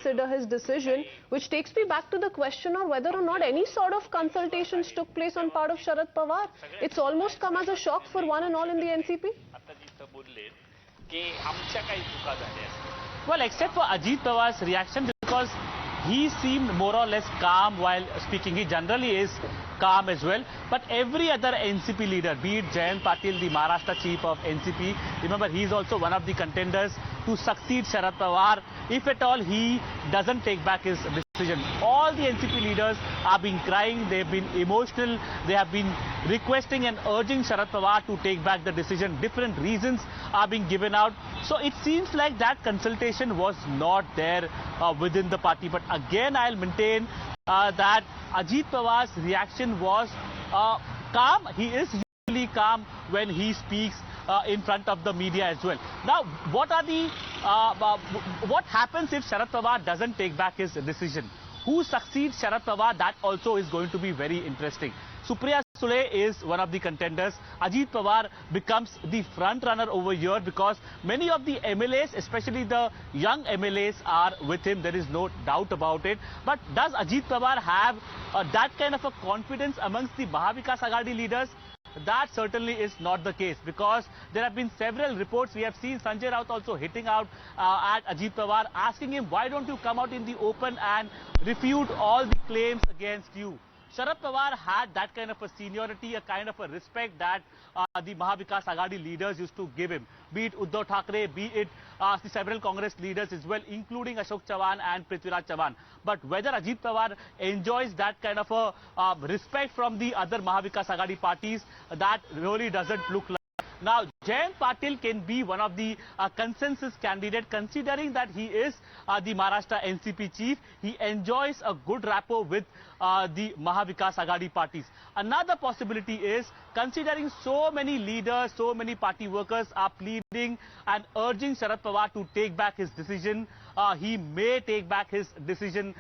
reconsider his decision, which takes me back to the question of whether or not any sort of consultations took place on part of Sharad Pawar. It's almost come as a shock for one and all in the NCP. Well, except for Ajit Pawar's reaction, because he seemed more or less calm while speaking. He generally is calm as well. But every other NCP leader, be it Jayant Patil, the Maharashtra chief of NCP, remember he is also one of the contenders to succeed Sharad Pawar, if at all he doesn't take back his decision. All the NCP leaders have been crying, they have been emotional, they have been requesting and urging Sharad Pawar to take back the decision. Different reasons are being given out. So it seems like that consultation was not there within the party. But again, I'll maintain that Ajit Pawar's reaction was calm. He is usually calm when he speaks in front of the media as well. Now, what happens if Sharad Pawar doesn't take back his decision? Who succeeds Sharad Pawar? That also is going to be very interesting. Supriya Sule is one of the contenders. Ajit Pawar becomes the front runner over here because many of the MLAs, especially the young MLAs, are with him. There is no doubt about it. But does Ajit Pawar have that kind of a confidence amongst the Mahavikas Aghadi leaders? That certainly is not the case, because there have been several reports. We have seen Sanjay Raut also hitting out at Ajit Pawar, asking him, why don't you come out in the open and refute all the claims against you? Sharad Pawar had that kind of a seniority, a kind of a respect that the Mahavikas Aghadi leaders used to give him. Be it Uddhav Thackeray, be it the several Congress leaders as well, including Ashok Chavan and Prithviraj Chavan. But whether Ajit Pawar enjoys that kind of a respect from the other Mahavikas Aghadi parties, that really doesn't look like. Now, Jayant Patil can be one of the consensus candidates, considering that he is the Maharashtra NCP chief. He enjoys a good rapport with the Mahavikas Aghadi parties. Another possibility is, considering so many leaders, so many party workers are pleading and urging Sharad Pawar to take back his decision, he may take back his decision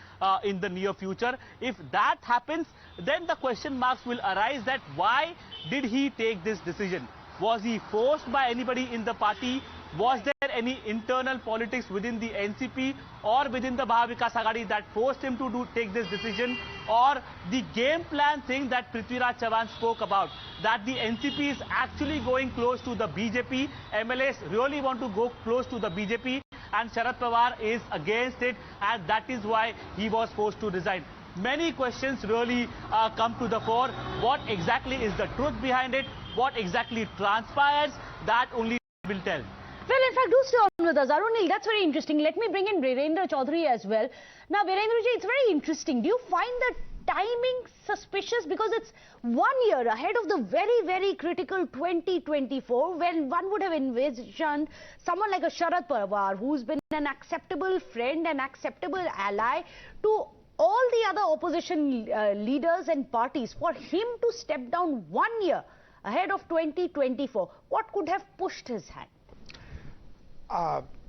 in the near future. If that happens, then the question marks will arise that why did he take this decision? Was he forced by anybody in the party? Was there any internal politics within the NCP or within the Mahavikas Aghadi that forced him to take this decision? Or the game plan thing that Prithviraj Chavan spoke about, that the NCP is actually going close to the BJP, MLAs really want to go close to the BJP, and Sharad Pawar is against it, and that is why he was forced to resign. Many questions really come to the fore. What exactly is the truth behind it? What exactly transpires? That only will tell. Well, in fact, do stay on with us. Arunil, that's very interesting. Let me bring in Virendra Chaudhary as well. Now, Virendra ji, it's very interesting. Do you find the timing suspicious? Because it's 1 year ahead of the very, very critical 2024, when one would have envisioned someone like a Sharad Pawar, who's been an acceptable friend, an acceptable ally to all the other opposition leaders and parties. For him to step down 1 year ahead of 2024, what could have pushed his hand?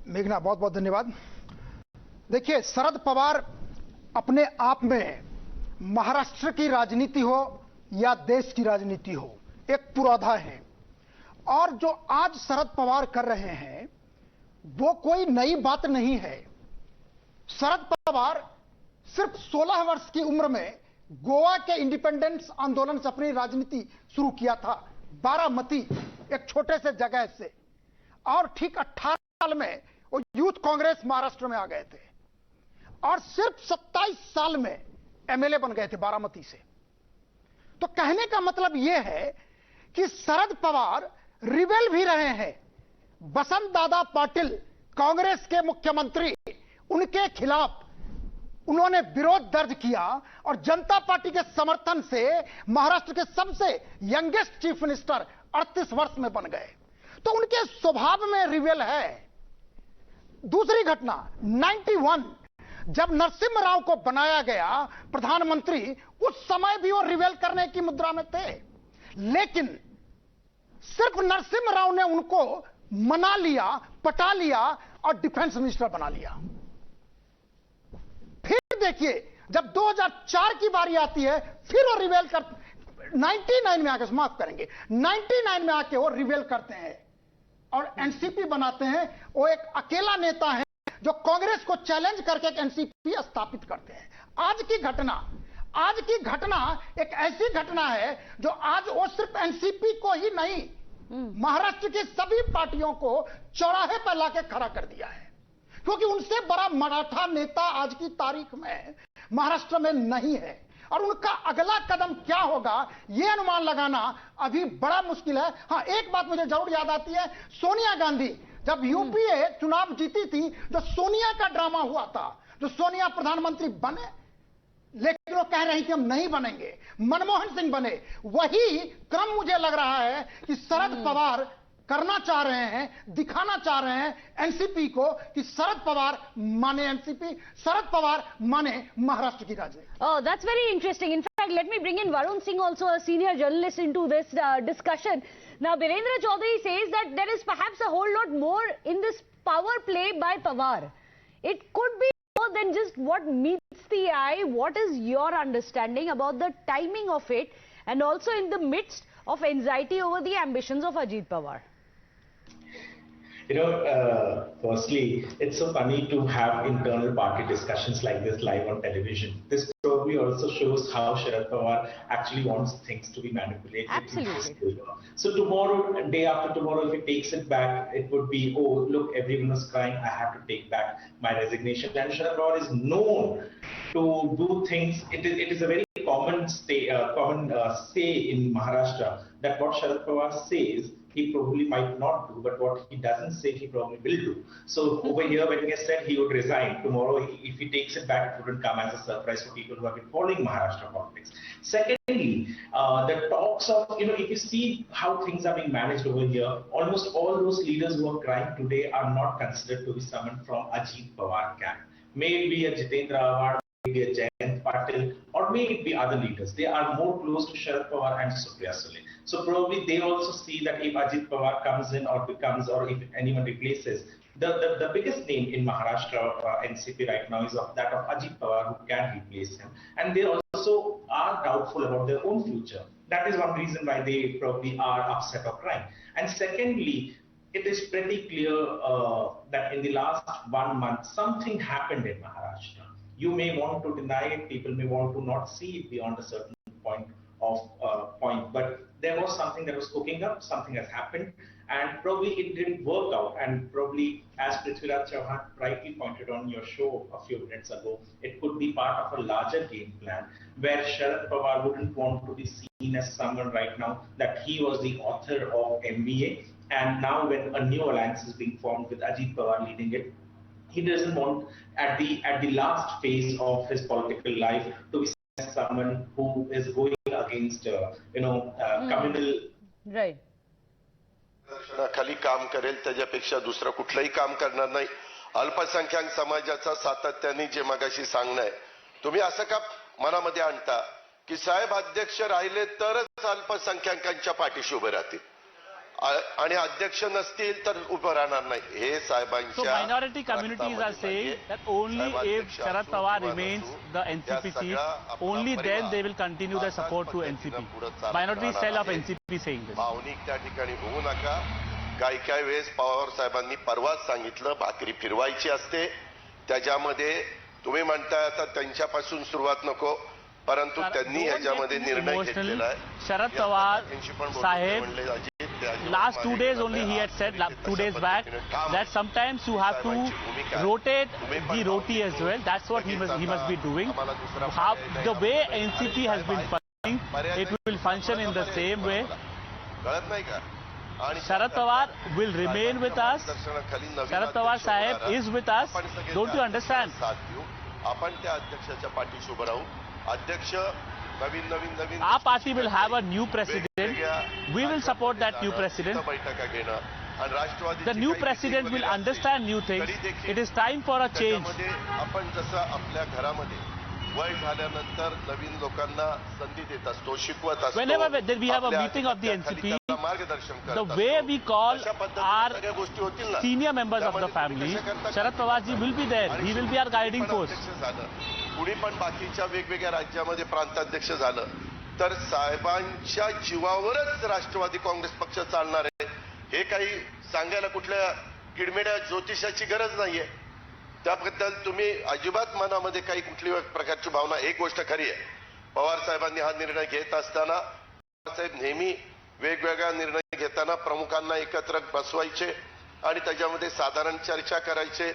मेघना, बहुत बहुत धन्यवाद. देखिए, शरद पवार अपने आप में महाराष्ट्र की राजनीति हो या देश की राजनीति हो, एक पुरोधा है. और जो आज शरद पवार कर रहे हैं वो कोई नई बात नहीं है. शरद पवार सिर्फ 16 वर्ष की उम्र में गोवा के इंडिपेंडेंस आंदोलन से अपनी राजनीति शुरू किया था, बारामती एक छोटे से जगह से, और ठीक 18 साल में वो यूथ कांग्रेस महाराष्ट्र में आ गए थे, और सिर्फ 27 साल में एमएलए बन गए थे बारामती से. तो कहने का मतलब यह है कि शरद पवार रिबेल भी रहे हैं. बसंत दादा पाटिल कांग्रेस के मुख्यमंत्री, उनके खिलाफ उन्होंने विरोध दर्ज किया और जनता पार्टी के समर्थन से महाराष्ट्र के सबसे यंगेस्ट चीफ मिनिस्टर 38 वर्ष में बन गए. तो उनके स्वभाव में रिबेल है. दूसरी घटना 91, जब नरसिम्हा राव को बनाया गया प्रधानमंत्री, उस समय भी वो रिबेल करने की मुद्रा में थे, लेकिन सिर्फ नरसिम्हा राव ने उनको मना लिया, पटा लिया और डिफेंस मिनिस्टर बना लिया. फिर देखिए, जब 2004 की बारी आती है, फिर वो रिबेल कर 99 में आके, माफ करेंगे, 99 में आके वो रिबेल करते हैं और एनसीपी बनाते हैं. वो एक अकेला नेता है जो कांग्रेस को चैलेंज करके एक एनसीपी स्थापित करते हैं। आज की घटना एक ऐसी घटना है जो आज वो सिर्फ एनसीपी को ही नहीं, महाराष्ट्र की सभी पार्टियों को चौराहे पर लाके खड़ा कर दिया है, क्योंकि उनसे बड़ा मराठा नेता आज की तारीख में महाराष्ट्र में नहीं है। और उनका अगला कदम क्या होगा यह अनुमान लगाना अभी बड़ा मुश्किल है। हां, एक बात मुझे जरूर याद आती है, सोनिया गांधी जब यूपीए चुनाव जीती थी, जो सोनिया का ड्रामा हुआ था, जो सोनिया प्रधानमंत्री बने लेकिन वो कह रही कि हम नहीं बनेंगे, मनमोहन सिंह बने, वही क्रम मुझे लग रहा है कि शरद पवार करना चाह रहे हैं, दिखाना चाह रहे हैं एनसीपी को कि शरद पवार माने एनसीपी, शरद पवार माने महाराष्ट्र की राजनीति। Oh, that's very interesting. In fact, let me bring in Varun Singh, also a senior journalist, into this discussion. Now, Birendra Chaudhary says that there is perhaps a whole lot more in this power play by Pawar. It could be more than just what meets the eye. What is your understanding about the timing of it, and also in the midst of anxiety over the ambitions of Ajit Pawar? You know, firstly, it's so funny to have internal party discussions like this live on television. This probably also shows how Sharad Pawar actually wants things to be manipulated. Absolutely. So tomorrow, day after tomorrow, if he takes it back, it would be, oh, look, everyone is crying, I have to take back my resignation. And Sharad Pawar is known to do things. It is a very common say in Maharashtra that what Sharad Pawar says, he probably might not do, but what he doesn't say, he probably will do. So over here, when he has said he would resign, tomorrow, if he takes it back, it wouldn't come as a surprise for people who have been following Maharashtra politics. Secondly, the talks of, if you see how things are being managed over here, almost all those leaders who are crying today are not considered to be someone from Ajit Pawar camp. May it be a Jitendra Award, maybe a Jayant Patil, or may it be other leaders. They are more close to Sharad Pawar and Supriya Sule. So probably they also see that if Ajit Pawar comes in or if anyone replaces, the biggest name in Maharashtra NCP right now is of that of Ajit Pawar, who can replace him. And they also are doubtful about their own future. That is one reason why they probably are upset or crying. And secondly, it is pretty clear that in the last 1 month, something happened in Maharashtra. You may want to deny it, people may want to not see it beyond a certain point, but there was something that was cooking up, something has happened, and probably it didn't work out. And probably, as Prithviraj Chauhan rightly pointed on your show a few minutes ago, it could be part of a larger game plan where Sharad Pawar wouldn't want to be seen as someone right now that he was the author of MVA, and now when a new alliance is being formed with Ajit Pawar leading it, he doesn't want at the last phase of his political life to be seen as someone who is going against communal. Right. खाली काम करेल त्याच्यापेक्षा दुसरं कुठलंही काम करणार नाही. अल्पसंख्याक समाजाचा सातत्याने जे मगाशी सांगणं आहे, तुम्ही असं का मनामध्ये आणता की साहेब अध्यक्ष राहिले तरच अल्पसंख्याकांच्या पाठीशी उभे राहतील आणि अध्यक्ष नसतील तर उभं राहणार नाही. हे साहेबांच्या. So minority communities are saying that only if Sharad Pawar remains the NCP seat, only then they will continue their support to NCP. Minority style of NCP saying this. भावनिक त्या ठिकाणी होऊ नका. काही वेळेस पवार साहेबांनी परवाच सांगितलं भाकरी फिरवायची असते, त्याच्यामध्ये तुम्ही म्हणताय आता त्यांच्यापासून सुरुवात नको, परंतु त्यांनी ह्याच्यामध्ये निर्णय घेतलेला आहे. शरद पवार साहेब, last 2 days only he had said, 2 days back, that sometimes you have to rotate the roti as well. That's what he must be doing. The way NCP has been functioning, it will function in the same way. Sharad Pawar will remain with us. Sharad Pawar Sahib is with us. Don't you understand? आपण त्या अध्यक्षाच्या पाठीशी उभं राहू. अध्यक्ष नवीन our party will have a new president. We will support that new president. The new president will understand new things. It is time for a change. आपण जसं आपल्या घरामध्ये वय झाल्यानंतर नवीन लोकांना संधी देत असतो, शिकवत असतो. Whenever we have a meeting of the NCP, the way we call our senior members of the family, Sharad Pawar ji will be there. He will be our guiding force. कुणी पण बाकीच्या वेगवेगळ्या राज्यामध्ये प्रांताध्यक्ष झालं तर साहेबांच्या जीवावरच राष्ट्रवादी काँग्रेस पक्ष चालणार आहे. हे काही सांगायला कुठल्या किडमेड्या ज्योतिषाची गरज नाहीये. त्याबद्दल तुम्ही अजिबात मनामध्ये काही कुठली प्रकारची भावना, एक गोष्ट खरी आहे, पवार साहेबांनी हा निर्णय घेत असताना पवार साहेब नेहमी वेगवेगळा निर्णय घेताना प्रमुखांना एकत्र बसवायचे आणि त्याच्यामध्ये साधारण चर्चा करायचे,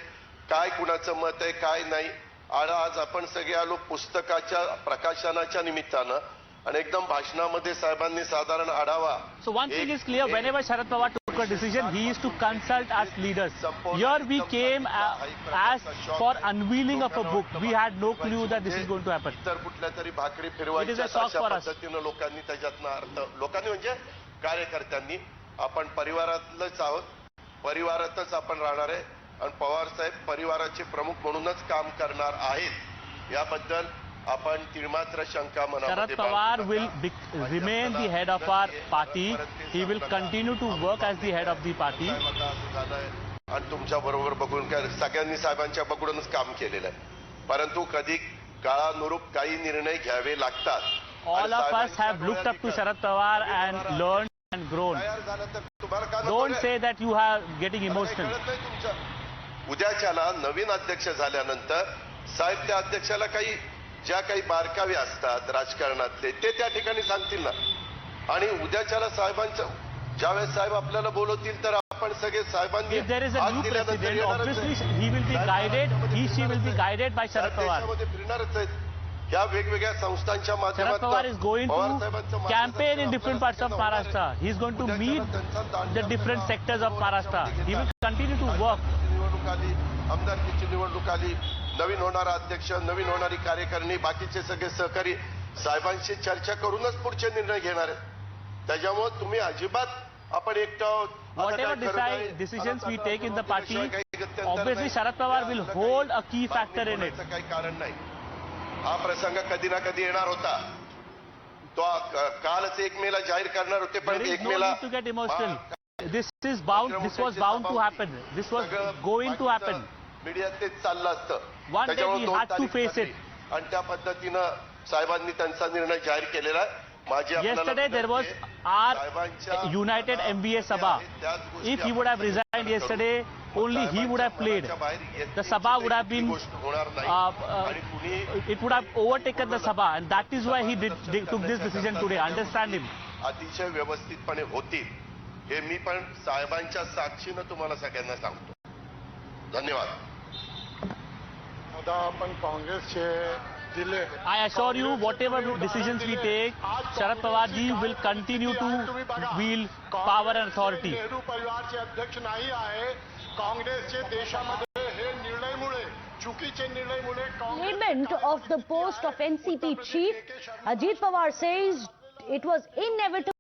काय कुणाचं मत आहे काय नाही. आणि आज आपण सगळे आलो पुस्तकाच्या प्रकाशनाच्या निमित्तानं आणि एकदम भाषणामध्ये साहेबांनी साधारण आढावा. So one thing is clear, whenever Sharad Pawar took a decision, he used to consult us leaders. Here we came as for unveiling of a book. We had no clue that this is going to happen. इतर कुठल्या तरी भाकरी फिरवायच्या अशा पद्धतीनं लोकांनी त्याच्यातनं अर्थ, लोकांनी म्हणजे कार्यकर्त्यांनी, आपण परिवारातलंच आहोत, परिवारातच आपण राहणार आहे आणि पवार साहेब परिवाराचे प्रमुख म्हणूनच काम करणार आहेत याबद्दल आपण तिळमात्र शंका मनामध्ये. Sharad Pawar will remain the head of our party. He will continue to work as the head of the party. आणि तुमच्या बरोबर बघून काय सगळ्यांनी साहेबांच्या बघूनच काम केलेलं आहे, परंतु कधी काळानुरूप काही निर्णय घ्यावे लागतात. All of us have looked up to Sharad Pawar and learned and grown. Don't say that you are getting emotional. उद्याच्याला नवीन अध्यक्ष झाल्यानंतर साहेब त्या अध्यक्षाला काही ज्या काही बारकावे असतात राजकारणातले ते त्या ठिकाणी सांगतील ना. आणि उद्याच्याला साहेबांचं ज्यावेळेस साहेब आपल्याला बोलवतील तर आपण सगळे साहेबांनी. If there is a new president, obviously he will be guided, she will be guided by Sharad Pawar. फिरणारच आहेत या वेगवेगळ्या संस्थांच्या Sharad Pawar is going to campaign in different parts of Maharashtra. He is going to meet the different sectors of Maharashtra. He will continue to work. निवडणूक आली, आमदारकीची निवडणूक आली, नवीन होणारा अध्यक्ष, नवीन होणारी कार्यकारिणी, बाकीचे सगळे सहकारी साहेबांशी चर्चा करूनच पुढचे निर्णय घेणार आहेत. त्याच्यामुळे तुम्ही अजिबात आपण एकटं Whatever decisions we take in the party, obviously Sharad Pawar will hold a key factor in it. काही कारण नाही. हा प्रसंग कधी ना कधी येणार होता. तो कालच 1 मेला जाहीर करणार होते, पण There is 1 no Mela need to get emotional. This was bound to happen. This was going to happen. मीडियात तेच चाललं असतं. One day we had to face it. आणि त्या पद्धतीनं साहेबांनी त्यांचा निर्णय जाहीर केलेला आहे. Yesterday there was our United MBA Sabha. If he would have resigned yesterday, only he would have played. The Sabha would have been, it would have overtaken the Sabha, and that is why he took this decision today. Understand him. अतिशय व्यवस्थितपणे होतील हे मी पण साहेबांच्या साक्षीनं तुम्हाला सगळ्यांना सांगतो. धन्यवाद. आपण काँग्रेसचे I assure you, whatever decisions we take, Sharad Pawar ji will continue to wield power and authority. Nehru परिवारचे अध्यक्ष नाही आहे. काँग्रेसचे देशामध्ये हे निर्णयमुळे चुकीचे निर्णयमुळे Payment of the post of NCP chief, Ajit Pawar says it was inevitable.